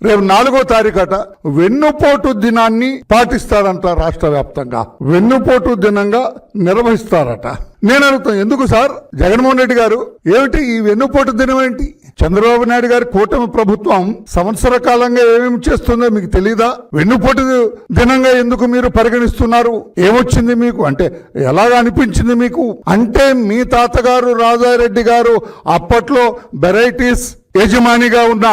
రేపు 4వ తారీఖట వెన్నుపోటు దినాన్ని పాటిస్తాడంట. రాష్ట్ర వ్యాప్తంగా వెన్నుపోటు దినంగా నిర్వహిస్తారట. నేను అడుగుతాను, ఎందుకు సార్ జగన్మోహన్ రెడ్డి గారు, ఏమిటి ఈ వెన్నుపోటు దినం ఏంటి? చంద్రబాబు నాయుడు గారి కూటమి ప్రభుత్వం సంవత్సర కాలంగా ఏమేమి చేస్తుందో మీకు తెలీదా? వెన్నుపోటు దినంగా ఎందుకు మీరు పరిగణిస్తున్నారు? ఏమొచ్చింది మీకు? అంటే ఎలాగ అనిపించింది మీకు? అంటే మీ తాతగారు రాజారెడ్డి గారు అప్పట్లో వెరైటీస్ యజమానిగా ఉన్న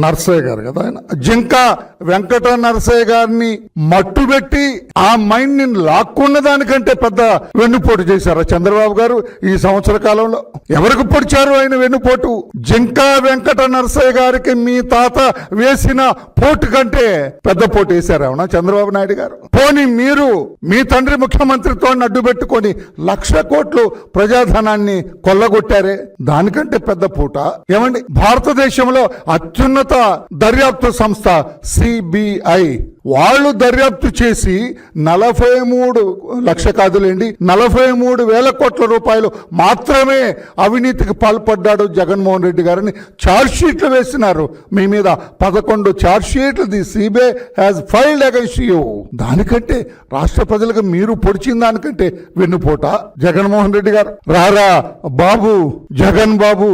నర్సయ్య గారు కదా, ఆయన జింకా వెంకట నర్సయ్య గారిని మట్టుబెట్టి ఆ మైండ్ ని లాక్కున్న దానికంటే పెద్ద వెన్నుపోటు చేశారా చంద్రబాబు గారు ఈ సంవత్సర కాలంలో? ఎవరికి పొడిచారు ఆయన వెన్నుపోటు? జింకా వెంకట నర్సయ్య గారికి మీ తాత వేసిన పోటు కంటే పెద్ద పోటు వేశారు అవునా చంద్రబాబు నాయుడు గారు? పోనీ మీరు మీ తండ్రి ముఖ్యమంత్రితో అడ్డు పెట్టుకొని 1,00,000 కోట్లు ప్రజాధనాన్ని కొల్లగొట్టారే, దానికంటే పెద్ద పూట ఏమండి? భారతదేశంలో అత్యున్నత దర్యాప్తు సంస్థ సిబిఐ వాళ్ళు దర్యాప్తు చేసి 43 లక్ష కాదులేండి 43,000 కోట్ల రూపాయలు మాత్రమే అవినీతికి పాల్పడ్డాడు జగన్మోహన్ రెడ్డి గారిని ఛార్జ్ షీట్లు వేసినారు. మీ మీద 11 ఛార్జ్ షీట్లు the CBI has filed against you. దానికంటే రాష్ట్ర ప్రజలకు మీరు పొడిచిన దానికంటే వెన్నుపోట జగన్మోహన్ రెడ్డి గారు? రారా బాబు జగన్ బాబు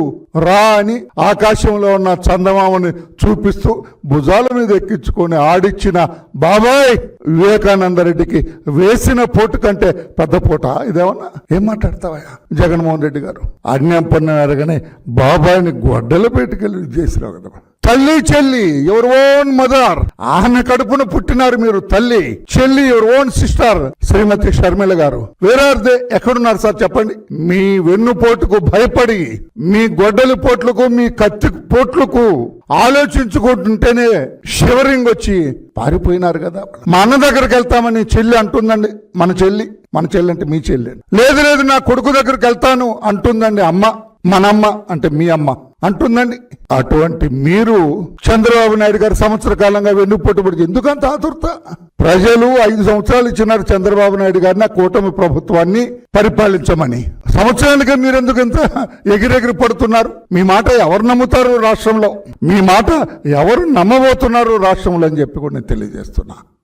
రా అని ఆకాశంలో ఉన్న చందమామని చూపిస్తూ భుజాల మీద ఎక్కించుకొని ఆడిచ్చిన బాబాయ్ వివేకానంద రెడ్డికి వేసిన పోటు కంటే పెద్ద పోట ఇదేమన్నా? ఏం మాట్లాడతావా జగన్మోహన్ రెడ్డి గారు? అన్యం పన్ను అరగనే బాబాయిని గొడ్డలు పెట్టుకెళ్ళి చేసినావు కదా. తల్లి చెల్లి యువర్ ఓన్ మదర్, ఆమె కడుపున పుట్టినారు మీరు. తల్లి చెల్లి యువర్ ఓన్ సిస్టర్ శ్రీమతి షర్మిల గారు. వేరార్దే ఎక్కడున్నారు సార్ చెప్పండి? మీ వెన్నుపోటుకు భయపడి, మీ గొడ్డలి పోట్లకు, మీ కత్తి పోట్లకు ఆలోచించుకుంటుంటేనే షివరింగ్ వచ్చి పారిపోయినారు కదా. మా అన్న దగ్గరికి వెళ్తామని చెల్లి అంటుందండి. మన చెల్లి అంటే మీ చెల్లి. లేదు నా కొడుకు దగ్గరికి వెళ్తాను అంటుందండి అమ్మ. మనమ్మ అంటే మీ అమ్మ అంటుందండి. అటువంటి మీరు చంద్రబాబు నాయుడు గారు సంవత్సర కాలంగా వెన్నుపోటు పడి ఎందుకంత ఆతురత? ప్రజలు 5 సంవత్సరాలు ఇచ్చినారు చంద్రబాబు నాయుడు గారిని కూటమి ప్రభుత్వాన్ని పరిపాలించమని. సంవత్సరానికి మీరు ఎందుకు ఇంత ఎగిరెగిరి పడుతున్నారు? మీ మాట ఎవరు నమ్ముతారు రాష్ట్రంలో? మీ మాట ఎవరు నమ్మబోతున్నారు రాష్ట్రంలో అని చెప్పి కూడా నేను తెలియజేస్తున్నా.